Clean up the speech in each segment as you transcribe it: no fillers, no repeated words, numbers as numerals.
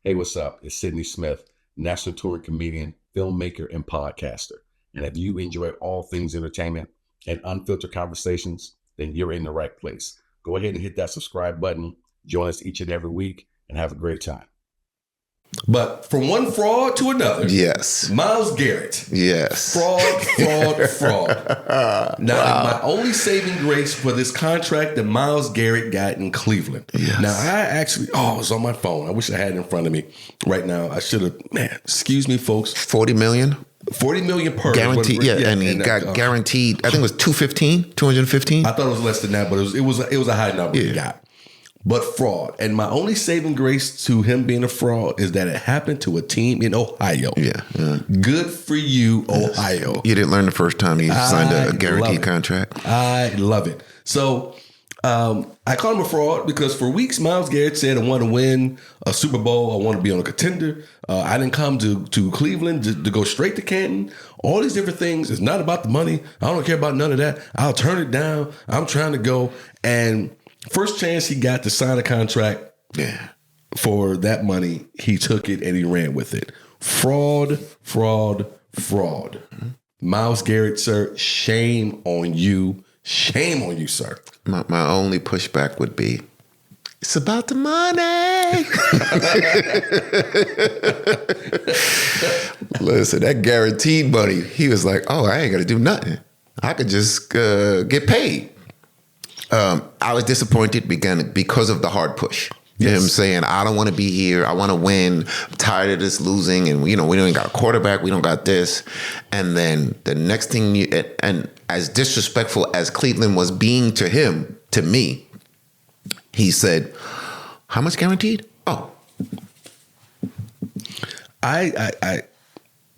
Hey, what's up? It's Sidney Smith, national touring comedian, filmmaker, and podcaster. And if you enjoy all things entertainment and unfiltered conversations, then you're in the right place. Go ahead and hit that subscribe button. Join us each and every week and have a great time. But from one fraud to another. Yes. Myles Garrett. Yes. Fraud. Now, my only saving grace for this contract that Myles Garrett got in Cleveland. Yes. Now, I actually, it's on my phone. I wish I had it in front of me right now. I should have, excuse me, folks. 40 million? 40 million per. Guaranteed. And he got guaranteed, I think it was 215. I thought it was less than that, but it was a high number he got. But fraud. And my only saving grace to him being a fraud is that it happened to a team in Ohio. Yeah. Good for you, Ohio. You didn't learn the first time you signed a guaranteed contract. I love it. So I call him a fraud because for weeks, Myles Garrett said, I want to win a Super Bowl. I want to be on a contender. I didn't come to Cleveland to go straight to Canton. All these different things. It's not about the money. I don't care about none of that. I'll turn it down. I'm trying to go. And first chance he got to sign a contract for that money, he took it and he ran with it. Fraud. Mm-hmm. Myles Garrett, sir, shame on you. Shame on you, sir. My only pushback would be, it's about the money. Listen, that guaranteed money, he was like, I ain't got to do nothing. I could just get paid. I was disappointed because of the hard push. Him saying, I don't want to be here. I want to win. I'm tired of this losing. And, we don't got a quarterback. We don't got this. And then the next thing, and as disrespectful as Cleveland was being to him, to me, he said, how much guaranteed?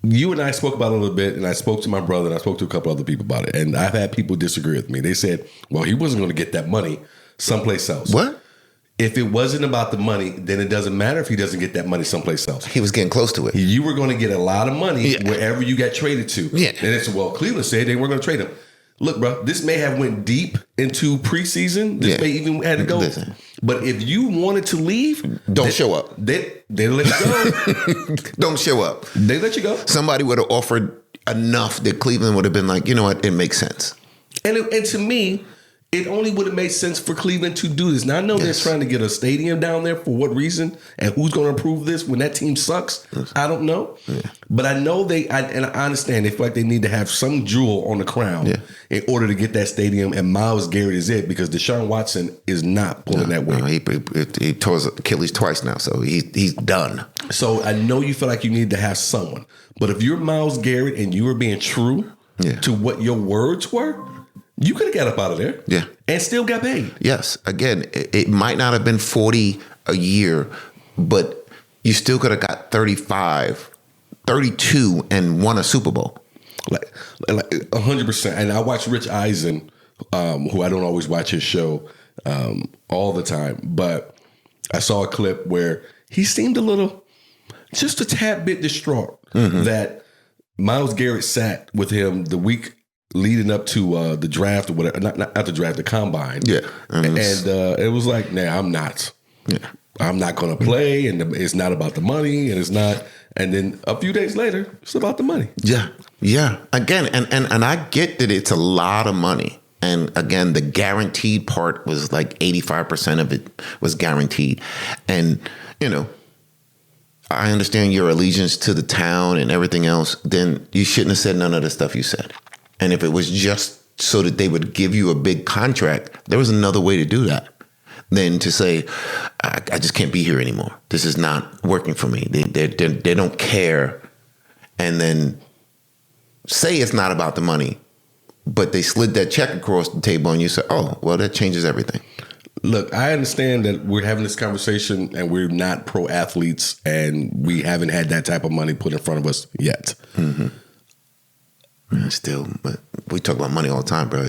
You and I spoke about it a little bit, and I spoke to my brother, and I spoke to a couple other people about it. And I've had people disagree with me. They said, well, he wasn't going to get that money someplace else. What? If it wasn't about the money, then it doesn't matter if he doesn't get that money someplace else. He was getting close to it. You were going to get a lot of money wherever you got traded to. Yeah. And they said, well, Cleveland said they weren't going to trade him. Look, bro, this may have went deep into preseason. This may even had to go. Listen. But if you wanted to leave, don't show up. They let you go. Don't show up. They let you go. Somebody would have offered enough that Cleveland would have been like, you know what, it makes sense. And to me, it only would have made sense for Cleveland to do this. Now, I know they're trying to get a stadium down there. For what reason? And who's going to approve this when that team sucks? I don't know. Yeah. But I know and I understand they feel like they need to have some jewel on the crown in order to get that stadium. And Myles Garrett is it because Deshaun Watson is not pulling that weight. No, he tore his Achilles twice now, so he's done. So I know you feel like you need to have someone. But if you're Myles Garrett and you are being true to what your words were, you could have got up out of there and still got paid. Yes. Again, it might not have been 40 a year, but you still could have got 35, 32 and won a Super Bowl. Like 100%. And I watch Rich Eisen, who I don't always watch his show all the time, but I saw a clip where he seemed just a tad bit distraught that Myles Garrett sat with him the week leading up to the draft or whatever, not the draft, the combine. Yeah. And it was like, I'm not. Yeah. I'm not going to play, and it's not about the money, and it's not. And then a few days later, it's about the money. Yeah. Yeah. Again, and I get that it's a lot of money. And again, the guaranteed part was like 85% of it was guaranteed. And, I understand your allegiance to the town and everything else. Then you shouldn't have said none of the stuff you said. And if it was just so that they would give you a big contract, there was another way to do that than to say, I just can't be here anymore. This is not working for me. They don't care. And then say it's not about the money, but they slid that check across the table and you say, that changes everything. Look, I understand that we're having this conversation and we're not pro athletes and we haven't had that type of money put in front of us yet. Mm-hmm. Still, but we talk about money all the time, bro.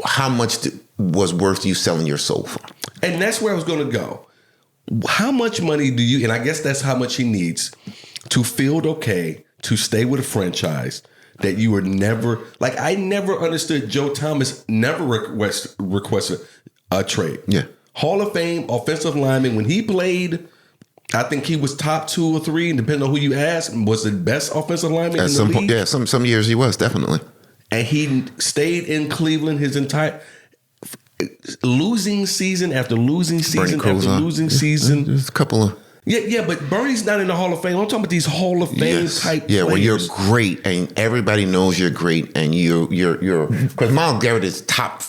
How much was worth you selling your soul for? And that's where I was going to go. How much money do you, and I guess that's how much he needs to feel okay to stay with a franchise that you were never, I never understood Joe Thomas never requested a trade. Yeah. Hall of Fame offensive lineman. When he played, I think he was top 2 or 3, depending on who you ask, was the best offensive lineman in the league. Point, yeah, some years he was, definitely. And he stayed in Cleveland his entire losing season after losing season after losing season. There's a couple of... Yeah, but Bernie's not in the Hall of Fame. I'm talking about these Hall of Fame type players. When you're great and everybody knows you're great and you're because Myles Garrett is top,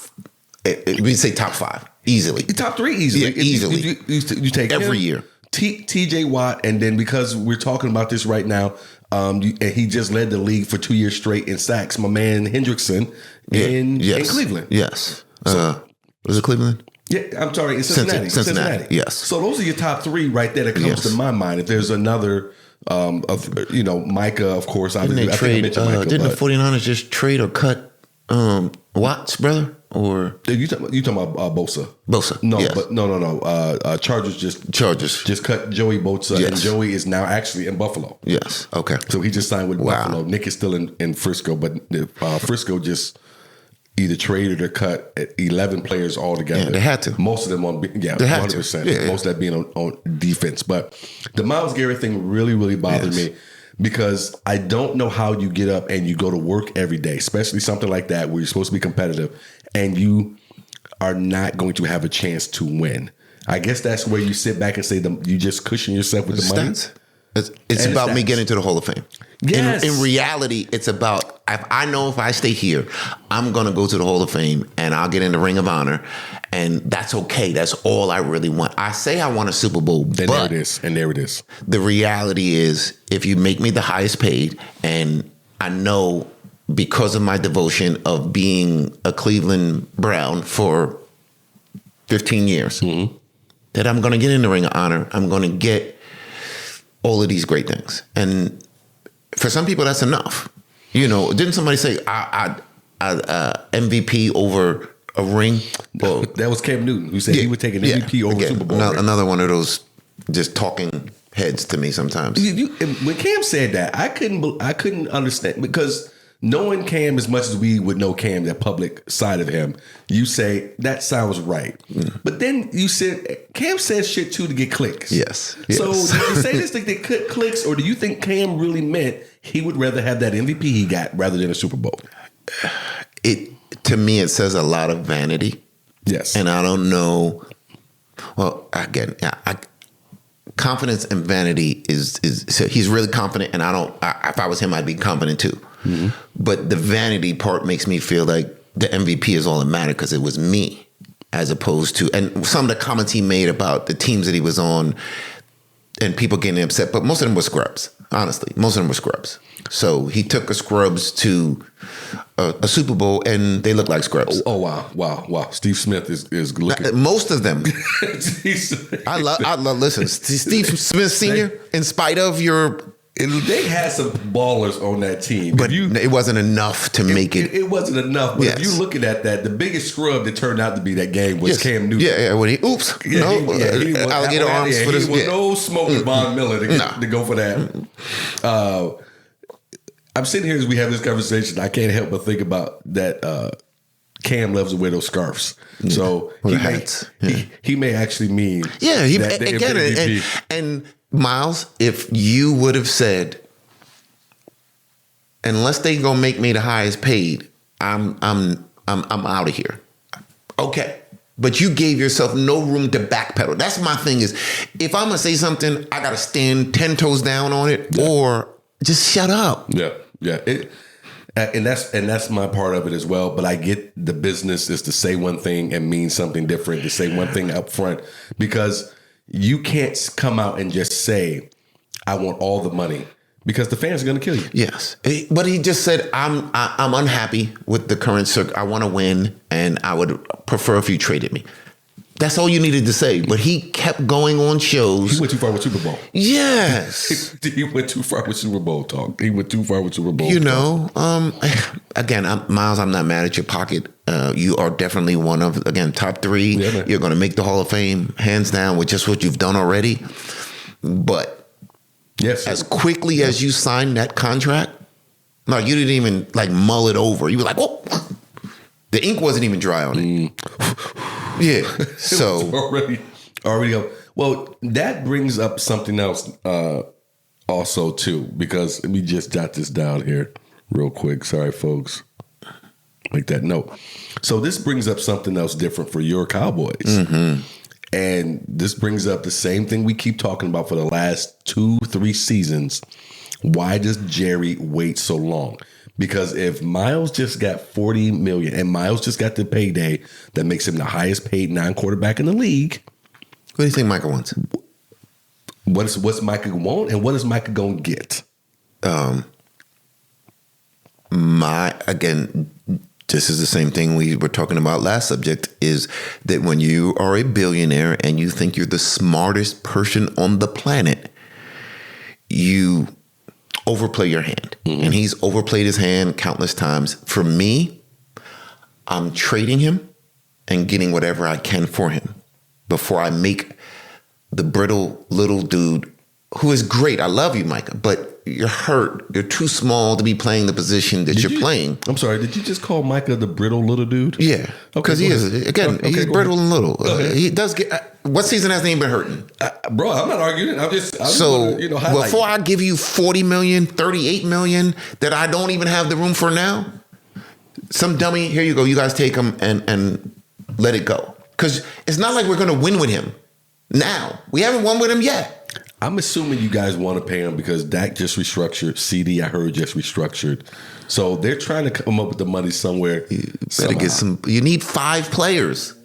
we say top 5 easily. Top 3 easily. Yeah, easily. You take every him, year. T.J. Watt, and then because we're talking about this right now, and he just led the league for 2 years straight in sacks. My man Hendrickson in Cleveland. Yes. Was it Cleveland? Yeah, I'm sorry, it's Cincinnati. Yes. So those are your top 3 right there that comes to my mind. If there's another, Micah, of course. Didn't they trade? Micah, didn't the 49ers just trade or cut Watt's brother? Or you talking about Bosa? Bosa. No, yes. but no. Chargers just cut Joey Bosa, and Joey is now actually in Buffalo. Yes. Okay. So he just signed with Buffalo. Nick is still in Frisco, but Frisco just either traded or cut 11 players altogether. Yeah, they had to. Most of them on 100%. Yeah. Most of that being on defense. But the Myles Garrett thing really, really bothered me because I don't know how you get up and you go to work every day, especially something like that where you're supposed to be competitive and you are not going to have a chance to win. I guess that's where you sit back and say you just cushion yourself with the money. It's about me getting to the Hall of Fame. Yes. In reality, it's about, I know if I stay here, I'm going to go to the Hall of Fame and I'll get in the Ring of Honor. And that's okay. That's all I really want. I say I want a Super Bowl, but there it is. The reality is, if you make me the highest paid, and I know because of my devotion of being a Cleveland Brown for 15 years, that I'm going to get in the Ring of Honor. I'm going to get all of these great things. And for some people, that's enough. Didn't somebody say I MVP over a ring? Well, that was Cam Newton who said he would take an MVP over Super Bowl. Another one of those just talking heads to me sometimes. When Cam said that, I couldn't understand, because knowing Cam as much as we would know Cam, that public side of him, you say that sounds right. But then you said Cam says shit too to get clicks. Yes. So do you say this to get clicks, or do you think Cam really meant he would rather have that MVP he got rather than a Super Bowl? To me, it says a lot of vanity. Yes. And I don't know. Well, again, confidence and vanity is so he's really confident, and if I was him, I'd be confident too. But the vanity part makes me feel like the MVP is all that mattered because it was me, as opposed to, and some of the comments he made about the teams that he was on and people getting upset, but most of them were scrubs. Honestly, most of them were scrubs. So he took a scrubs to a Super Bowl, and they look like scrubs. Oh wow! Steve Smith is looking. Most of them. I love. Listen, Steve Smith Sr. In spite of your. They had some ballers on that team, but it wasn't enough to make it. It wasn't enough. But if you're looking at that, the biggest scrub that turned out to be that game was Cam Newton. Yeah. When he alligator arms for this. He was no smoking Von Miller to go for that. I'm sitting here as we have this conversation. I can't help but think about that. Cam loves to wear those scarves, so he may actually mean and Myles, if you would have said, unless they gonna make me the highest paid, I'm out of here. Okay. But you gave yourself no room to backpedal. That's my thing is, if I'm gonna say something, I gotta stand 10 toes down on it, or just shut up. Yeah. And that's my part of it as well. But I get the business is to say one thing and mean something different, to say one thing up front, because you can't come out and just say, I want all the money, because the fans are going to kill you. Yes. But he just said, I'm unhappy with the current circuit. I want to win, and I would prefer if you traded me. That's all you needed to say. But he kept going on shows. He went too far with Super Bowl. Yes. He went too far with Super Bowl talk. Again, Myles, I'm not mad at your pocket. You are definitely one of, top 3. Yeah, you're going to make the Hall of Fame, hands down, with just what you've done already. But as quickly as you signed that contract, you didn't even mull it over. You were like, oh, the ink wasn't even dry on it. Yeah. So already up. Well, that brings up something else also too, because let me just jot this down here real quick. Sorry, folks. Make that note. So this brings up something else different for your Cowboys. Mm-hmm. And this brings up the same thing we keep talking about for the last 2-3 seasons. Why does Jerry wait so long? Because if Myles just got $40 million and Myles just got the payday that makes him the highest paid non-quarterback in the league. What do you think Micah wants? What's Micah want and what is Micah going to get? This is the same thing we were talking about last subject, is that when you are a billionaire and you think you're the smartest person on the planet, you overplay your hand. Mm-hmm. And he's overplayed his hand countless times. For me, I'm trading him and getting whatever I can for him before I make the brittle little dude, who is great. I love you, Micah, but you're hurt. You're too small to be playing the position that you're playing. I'm sorry. Did you just call Micah the brittle little dude? Yeah. Because he is. Again, he's brittle and little. He does get. What season hasn't he been hurting? Bro, I'm not arguing. I'm just before I give you $40 million, $38 million that I don't even have the room for now, some dummy, here you go. You guys take him and let it go. Because it's not like we're going to win with him now. We haven't won with him yet. I'm assuming you guys want to pay him because Dak just restructured. CD, I heard, just restructured. So they're trying to come up with the money somewhere. You better get some. You need 5 players.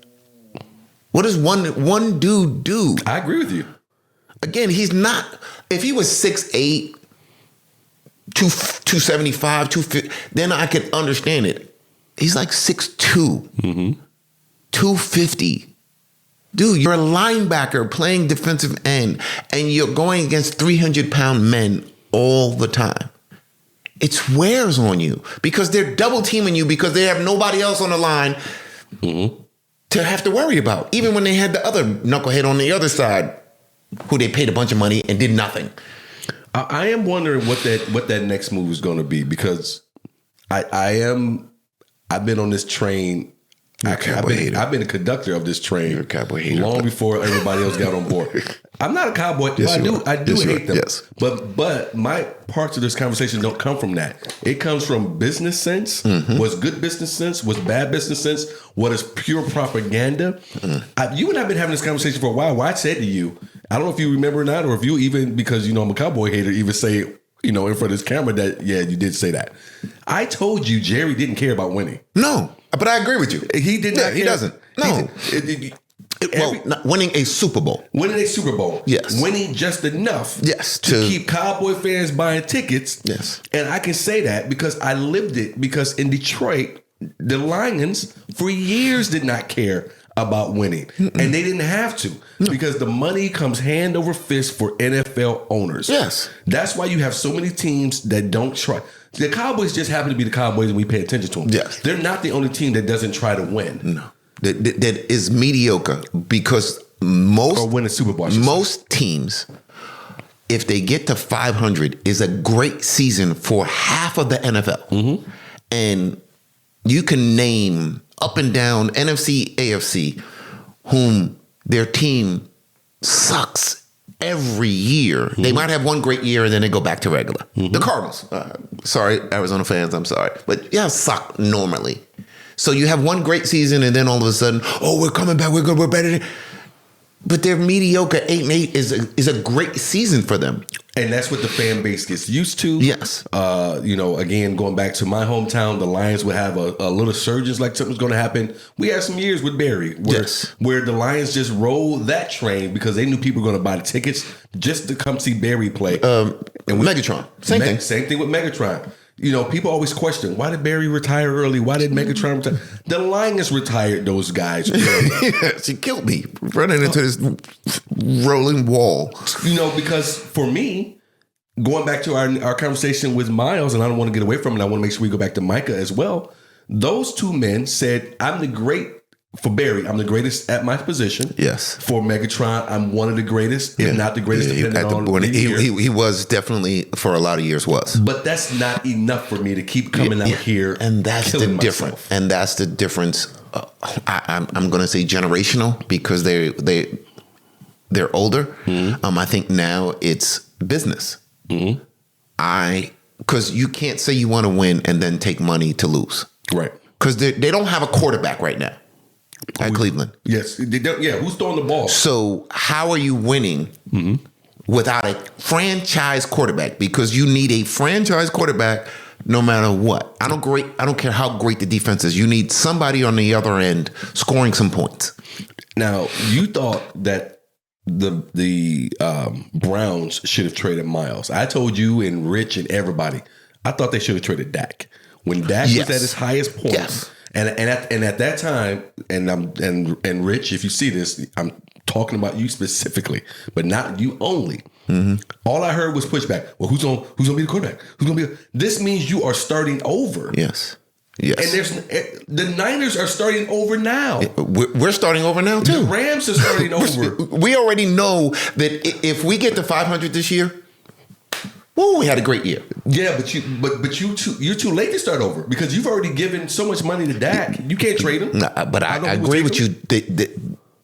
What does one dude do? I agree with you. Again, he's not. If he was 6'8", 275, 250, then I could understand it. He's like 6'2", 250. Dude, you're a linebacker playing defensive end, and you're going against 300-pound men all the time. It wears on you because they're double teaming you because they have nobody else on the line to have to worry about. Even when they had the other knucklehead on the other side, who they paid a bunch of money and did nothing. I am wondering what that next move is going to be, because I've been on this train. I've been a conductor of this train. You're a Cowboy hater, long before everybody else got on board. I'm not a Cowboy. Yes, I do hate them. Yes. But my parts of this conversation don't come from that. It comes from business sense. What's good business sense? What's bad business sense? What is pure propaganda? You and I have been having this conversation for a while. Where I said to you, I don't know if you remember or not, or if you even, because I'm a Cowboy hater, even say in front of this camera that, yeah, you did say that. I told you Jerry didn't care about winning. No, but I agree with you. He did not. He doesn't. No. Winning a Super Bowl. Winning a Super Bowl. Yes. Winning just enough. Yes. To keep Cowboy fans buying tickets. Yes. And I can say that because I lived it. Because in Detroit, the Lions for years did not care about winning. And they didn't have to. Because the money comes hand over fist for NFL owners. Yes. That's why you have so many teams that don't try. The Cowboys just happen to be the Cowboys and we pay attention to them. Yes. They're not the only team that doesn't try to win. No. That is mediocre, because most win a Super Bowl. Most teams, if they get to 500, is a great season for half of the NFL. And you can name up and down NFC, AFC, whom their team sucks every year. They might have one great year and then they go back to regular. The Cardinals, sorry, Arizona fans, I'm sorry, but suck normally. So you have one great season and then all of a sudden, we're coming back, we're good, we're better. But they're mediocre. 8-8 is a great season for them. And that's what the fan base gets used to. Yes. Again, going back to my hometown, the Lions would have a little surges like something's going to happen. We had some years with Barry where the Lions just rolled that train because they knew people were going to buy the tickets just to come see Barry play. And Megatron. Same thing. Same thing with Megatron. People always question, why did Barry retire early? Why did Megatron retire? The Lions retired those guys early. She killed me running into this rolling wall. Because for me, going back to our conversation with Myles, and I don't want to get away from it, I want to make sure we go back to Micah as well. Those two men said, for Barry, I'm the greatest at my position. Yes. For Megatron, I'm one of the greatest, if not the greatest, depending on the year. He was definitely, for a lot of years, was. But that's not enough for me to keep coming out here and that's the difference. And that's the difference I'm going to say generational because they're older. Mm-hmm. I think now it's business. Mm-hmm. Because you can't say you want to win and then take money to lose. Right. Because they don't have a quarterback right now at Cleveland. Yes. Yeah. Who's throwing the ball? So how are you winning without a franchise quarterback? Because you need a franchise quarterback no matter what. I don't care how great the defense is. You need somebody on the other end scoring some points. Now, you thought that the Browns should have traded Myles. I told you and Rich and everybody, I thought they should have traded Dak. When Dak was at his highest point, and at that time, and Rich, if you see this, I'm talking about you specifically, but not you only. Mm-hmm. All I heard was pushback. Well, who's gonna be the quarterback? This means you are starting over. Yes. And the Niners are starting over now. We're starting over now too. The Rams are starting over. We already know that if we get to 500 this year, we had a great year. Yeah, but you're too late to start over because you've already given so much money to Dak. You can't trade him. No, but I agree with you.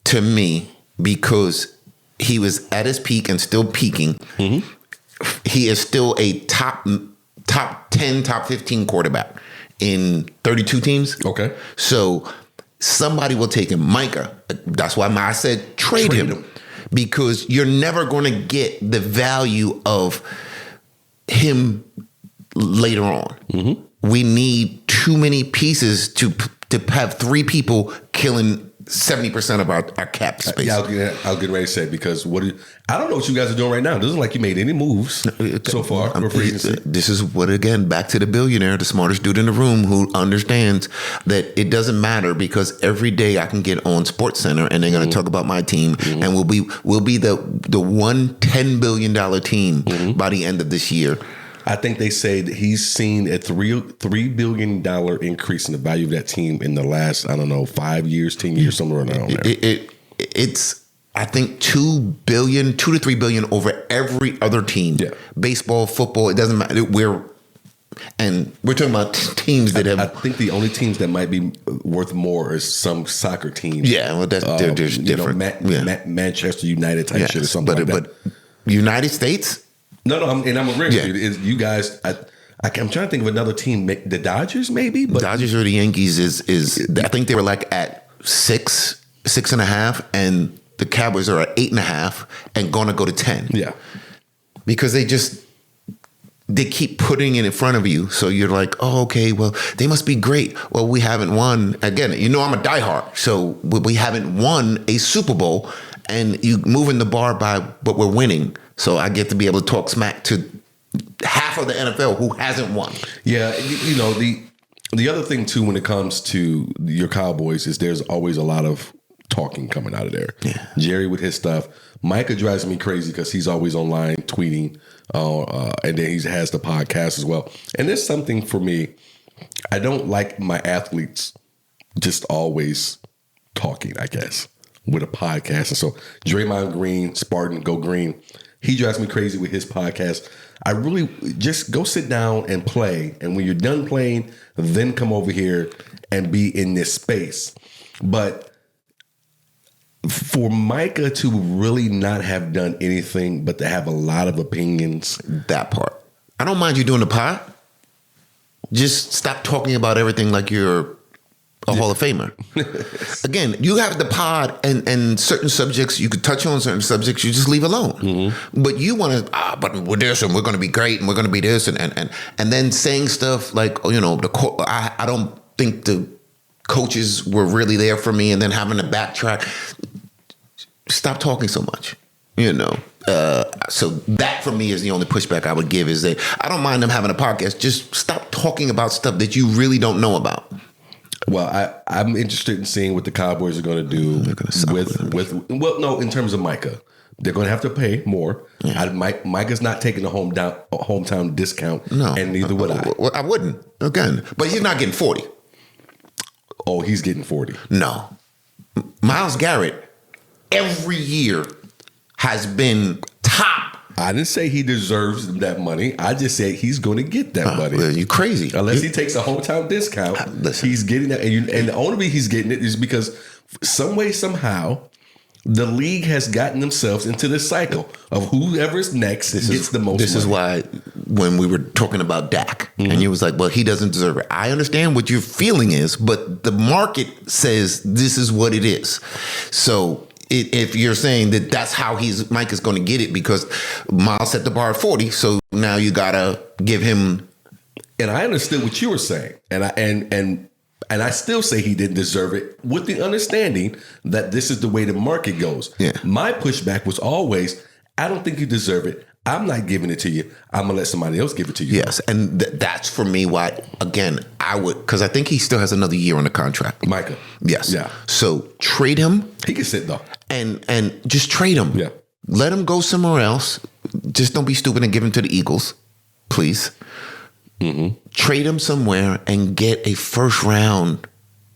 To me, because he was at his peak and still peaking, he is still a top 10, top 15 quarterback in 32 teams. Okay. So somebody will take him. Micah. That's why I said trade him. Because you're never going to get the value of him later on. Mm-hmm. We need too many pieces to have three people killing 70% of our cap space. Yeah, I was getting ready to say, because I don't know what you guys are doing right now. It doesn't look like you made any moves so far. This is what, again, back to the billionaire, the smartest dude in the room, who understands that it doesn't matter because every day I can get on SportsCenter and they're going to talk about my team, and we'll be the one $10 billion team by the end of this year. I think they say that he's seen a $3 billion increase in the value of that team in the last, 5 years, 10 years, somewhere around there. It's I think $2 to $3 billion over every other team. Yeah. Baseball, football, it doesn't matter. We're talking about teams that have. I think the only teams that might be worth more is some soccer teams. Yeah, well, they're different. Manchester United type shit or something like that. But United States. No, I'm agreeing with you. You guys, I'm trying to think of another team. The Dodgers, maybe. But Dodgers or the Yankees is. I think they were like at 6.5, and the Cowboys are at 8.5, and going to go to 10. Yeah, because they keep putting it in front of you, so you're like, oh, okay, well, they must be great. Well, we haven't won. Again, I'm a diehard, so we haven't won a Super Bowl, and you moving the bar but we're winning. So I get to be able to talk smack to half of the NFL who hasn't won. Yeah, the other thing too when it comes to your Cowboys is there's always a lot of talking coming out of there. Yeah. Jerry with his stuff. Micah drives me crazy because he's always online tweeting, and then he has the podcast as well. And there's something for me. I don't like my athletes just always talking, I guess, with a podcast. And so Draymond Green, Spartan, Go Green. He drives me crazy with his podcast. I really just go sit down and play. And when you're done playing, then come over here and be in this space. But for Micah to really not have done anything but to have a lot of opinions. That part. I don't mind you doing the pod. Just stop talking about everything like you're a Hall of Famer. Again, you have the pod and certain subjects, you could touch on certain subjects, you just leave alone. Mm-hmm. But you want to, but we're this and we're going to be great and we're going to be this and then saying stuff like, I don't think the coaches were really there for me, and then having to backtrack. Stop talking so much, So that for me is the only pushback I would give, is that I don't mind them having a podcast. Just stop talking about stuff that you really don't know about. Well, I'm interested in seeing what the Cowboys are going to do in terms of Micah. They're going to have to pay more. Yeah. Micah's not taking a hometown discount, and neither would I. I wouldn't, again. But he's not getting 40. Oh, he's getting 40. No. Myles Garrett every year has been top I didn't say he deserves that money. I just said he's going to get that money. Well, you crazy. Unless he takes a hometown discount, he's getting that. And the only reason he's getting it is because some way, somehow, the league has gotten themselves into this cycle of whoever's next gets the most This money. is why when we were talking about Dak, and you was like, well, he doesn't deserve it. I understand what your feeling is, but the market says this is what it is. So if you're saying that that's how Mike is going to get it because Myles set the bar at 40, so now you got to give him. And I understood what you were saying. And I still say he didn't deserve it with the understanding that this is the way the market goes. Yeah. My pushback was always, I don't think you deserve it. I'm not giving it to you. I'm going to let somebody else give it to you. Yes. And that's for me why, again, I would, because I think he still has another year on the contract. Micah. Yes. Yeah. So trade him. He can sit though. And just trade him. Yeah. Let him go somewhere else. Just don't be stupid and give him to the Eagles, please. Trade him somewhere and get a first round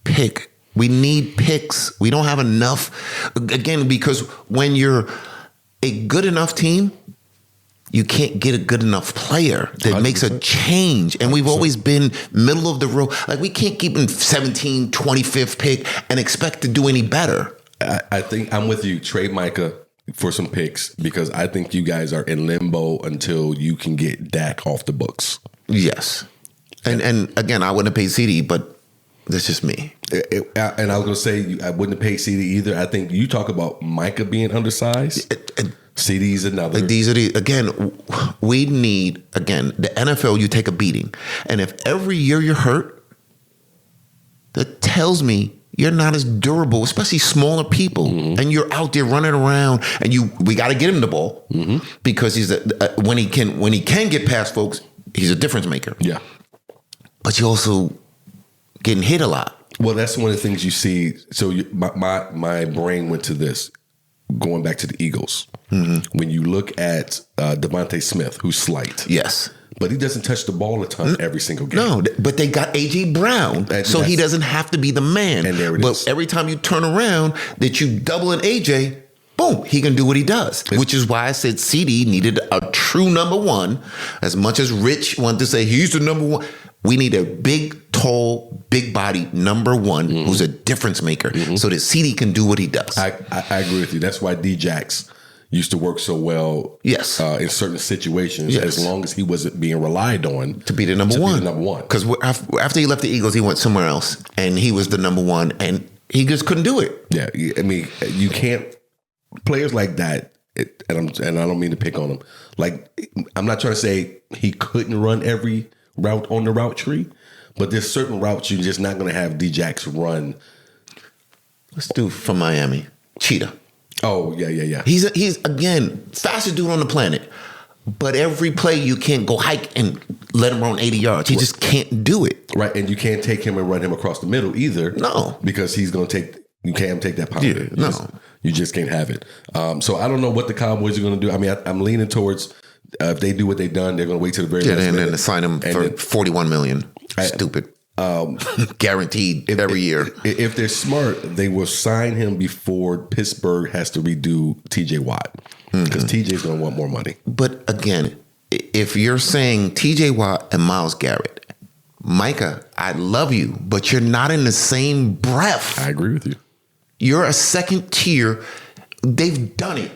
pick. We need picks. We don't have enough. Again, because when you're a good enough team, you can't get a good enough player that 100%. makes a change. And we've always been middle of the road. Like we can't keep him 17, 25th pick and expect to do any better. I think I'm with you. Trade Micah for some picks because I think you guys are in limbo until you can get Dak off the books. Yes. And again, I wouldn't have paid CD, but that's just me. And I was going to say, I wouldn't have paid CD either. I think you talk about Micah being undersized. CD's another. Like these are again, we need, again, the NFL, you take a beating. And if every year you're hurt, that tells me you're not as durable, especially smaller people. And you're out there running around and we got to get him the ball because he's when he can get past folks, he's a difference maker. Yeah. But you also getting hit a lot. Well, that's one of the things you see. So my brain went to this, going back to the Eagles. When you look at Devontae Smith, who's slight. Yes. But he doesn't touch the ball a ton every single game. No, but they got A.J. Brown, so he doesn't have to be the man. And there it but is. Every time you turn around, that you double an A.J., boom, he can do what he does. Which is why I said CD needed a true number one. As much as Rich wanted to say he's the number one, we need a big, tall, big body number one who's a difference maker so that CD can do what he does. I agree with you. That's why D-Jax used to work so well in certain situations as long as he wasn't being relied on to be the number one. Because after he left the Eagles, he went somewhere else and he was the number one and he just couldn't do it. Yeah. I mean, you can't, players like that, and I don't mean to pick on him. Like, I'm not trying to say he couldn't run every route on the route tree, but there's certain routes you're just not going to have D-Jax run. Let's do from Miami. Cheetah. Oh, yeah. He's again, fastest dude on the planet. But every play you can't go hike and let him run 80 yards. He just can't do it. Right, and you can't take him and run him across the middle either. No. Because he's going to you can't take that power. Yeah, no. You just can't have it. So I don't know what the Cowboys are going to do. I mean, I'm leaning towards if they do what they've done, they're going to wait till the very last and minute. then sign him for $41 million. Stupid. Guaranteed every year. If they're smart, they will sign him before Pittsburgh has to redo TJ Watt because TJ's going to want more money. But again, if you're saying TJ Watt and Myles Garrett, Micah, I love you, but you're not in the same breath. I agree with you. You're a second tier. They've done it.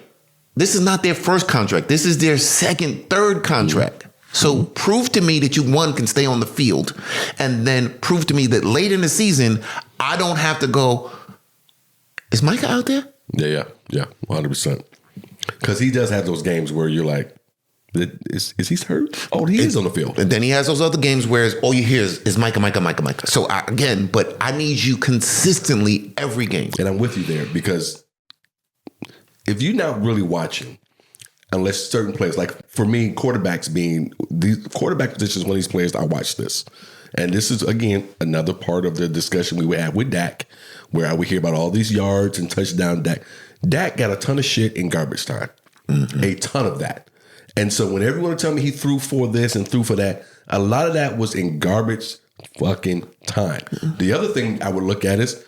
This is not their first contract. This is their second, third contract. So prove to me that you, one, can stay on the field, and then prove to me that late in the season, I don't have to go, is Micah out there? Yeah, 100%. Because he does have those games where you're like, is he hurt? Oh, he is on the field. And then he has those other games where all you hear is Micah. So but I need you consistently every game. And I'm with you there because if you're not really watching, unless certain players, like for me, quarterbacks being the quarterback position is one of these players, I watch this. And this is, again, another part of the discussion we would have with Dak, where we hear about all these yards and touchdown Dak. Dak got a ton of shit in garbage time, a ton of that. And so when everyone would tell me he threw for this and threw for that, a lot of that was in garbage fucking time. The other thing I would look at is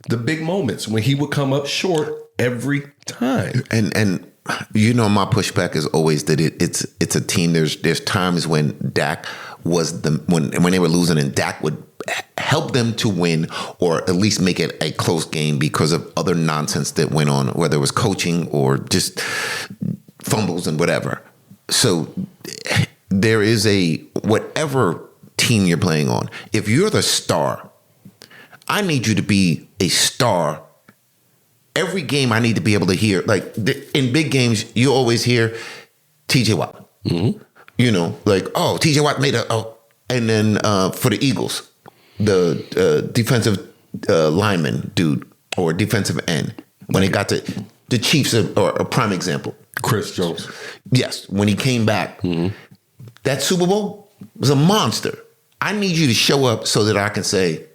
the big moments when he would come up short every time. And My pushback is always that it's a team. There's times when Dak was when they were losing, and Dak would help them to win or at least make it a close game because of other nonsense that went on, whether it was coaching or just fumbles and whatever. So there is whatever team you're playing on, if you're the star, I need you to be a star. Every game I need to be able to hear, like in big games, you always hear TJ Watt. Mm-hmm. TJ Watt made and then for the Eagles, the defensive lineman dude or defensive end, when they got to the Chiefs, or a prime example. Chris Jones. Yes, when he came back, that Super Bowl was a monster. I need you to show up so that I can say,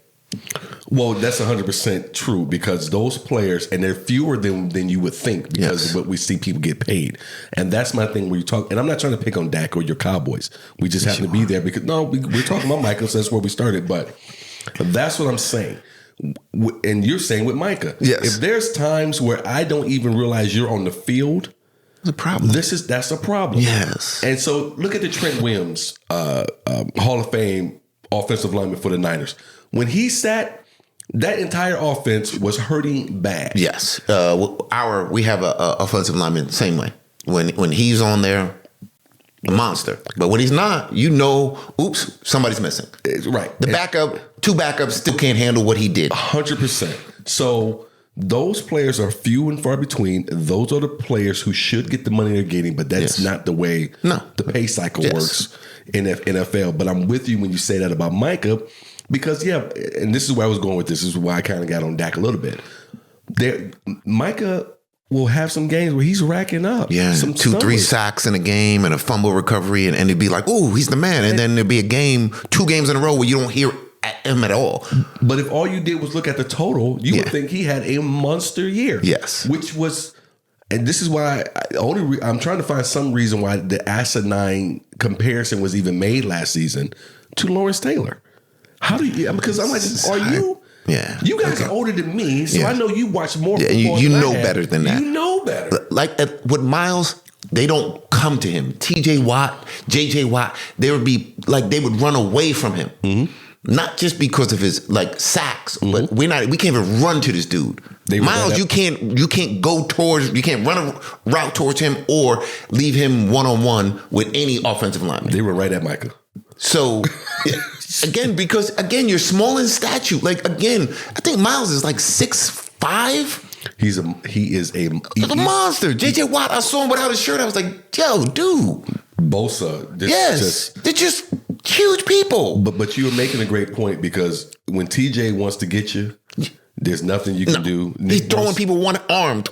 well, that's 100% true, because those players, and they're fewer than you would think, because of what we see people get paid. And that's my thing where you talk, and I'm not trying to pick on Dak or your Cowboys. We just happen to be there because, we're talking about Micah, so that's where we started. But that's what I'm saying. And you're saying with Micah. Yes. If there's times where I don't even realize you're on the field, that's a problem. That's a problem. Yes. And so look at the Trent Williams, Hall of Fame offensive lineman for the Niners. When he sat, that entire offense was hurting bad. Yes. We have a offensive lineman same way. When he's on there, a monster. But when he's not, oops, somebody's missing. Right. Two backups still can't handle what he did. 100%. So those players are few and far between. Those are the players who should get the money they're getting, but that's not the way the pay cycle works in NFL. But I'm with you when you say that about Micah. Because, and this is where I was going with this. This is why I kind of got on Dak a little bit. Micah will have some games where he's racking up. Yeah, some 2-3 sacks in a game and a fumble recovery. And it'd be like, oh, he's the man. And then there'd be 2 games in a row where you don't hear him at all. But if all you did was look at the total, you would think he had a monster year. Yes. Which was, and this is why I'm trying to find some reason why the asinine comparison was even made last season to Lawrence Taylor. How do you? Because I'm like, are you? Yeah. You guys are older than me, so I know you watch more football. You know better than that. You know better. Like with Myles, they don't come to him. TJ Watt, JJ Watt, they would run away from him. Mm-hmm. Not just because of his sacks, but we can't even run to this dude. Myles, you can't run a route towards him or leave him one-on-one with any offensive lineman. They were right at Micah. So because you're small in stature. I think Myles is 6'5". He is a monster. JJ Watt, I saw him without his shirt. I was like, yo, dude. Bosa. They're just huge people. But you were making a great point, because when TJ wants to get you, there's nothing you can do. He's throwing people one-armed.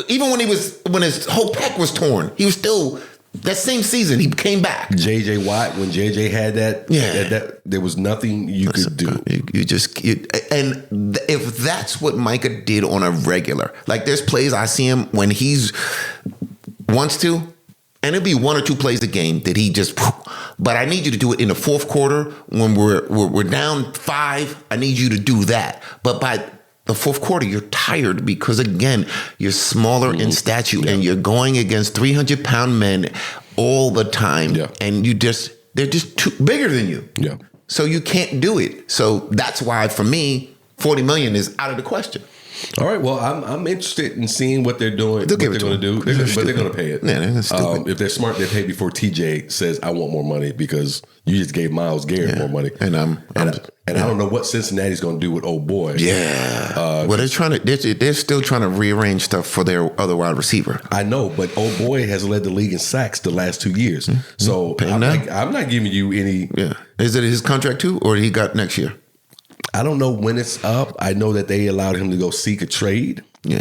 Even when his whole pec was torn, he was still. That same season, he came back. JJ Watt, when JJ had that, there was nothing you could do. And if that's what Micah did on a regular, there's plays I see him when he's wants to, and it'll be 1 or 2 plays a game that he just. But I need you to do it in the fourth quarter when we're down 5. I need you to do that. But by the fourth quarter, you're tired because, again, you're smaller in stature and you're going against 300-pound men all the time. Yeah. And they're just too bigger than you. Yeah. So you can't do it. So that's why, for me, $40 million is out of the question. All right. Well, I'm interested in seeing what they're doing. They'll what they're going to do. But they're going to pay it. Yeah, they're stupid. If they're smart, they pay before TJ says, "I want more money," because you just gave Myles Garrett more money. And I don't know what Cincinnati's going to do with old boy. Yeah. Well, they're still trying to rearrange stuff for their other wide receiver. I know, but old boy has led the league in sacks the last 2 years. So I'm not giving you any. Yeah. Is it his contract too, or he got next year? I don't know when it's up. I know that they allowed him to go seek a trade. Yeah.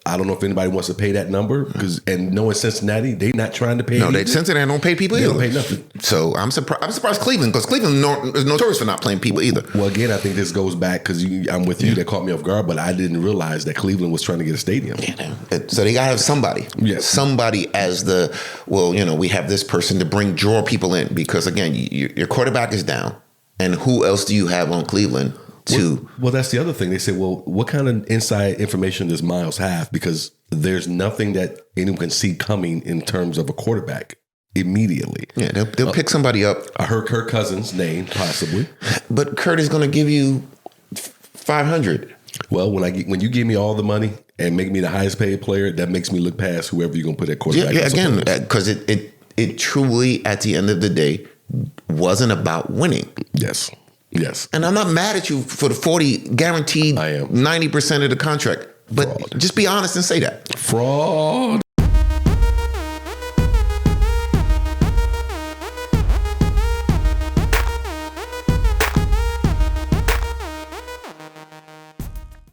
I don't know if anybody wants to pay that number, and knowing Cincinnati, they not trying to pay. No, Cincinnati don't pay people either. They don't pay nothing. So I'm surprised Cleveland, because Cleveland is notorious for not playing people either. Well, again, I think this goes back because I'm with you. That caught me off guard, but I didn't realize that Cleveland was trying to get a stadium. Yeah. So they gotta have somebody. Yes. Somebody as we have this person to draw people in, because again, your quarterback is down, and who else do you have on Cleveland Well, that's the other thing. They say, well, what kind of inside information does Myles have? Because there's nothing that anyone can see coming in terms of a quarterback immediately. Yeah, they'll pick somebody up. I heard Kirk Cousins' name, possibly. But Kurt is going to give you 500. Well, when you give me all the money and make me the highest paid player, that makes me look past whoever you're going to put at quarterback. Yeah, again, because it truly, at the end of the day, wasn't about winning. Yes. And I'm not mad at you for the 40 guaranteed. I am. 90% of the contract. But Fraud. just be honest and say that. Fraud.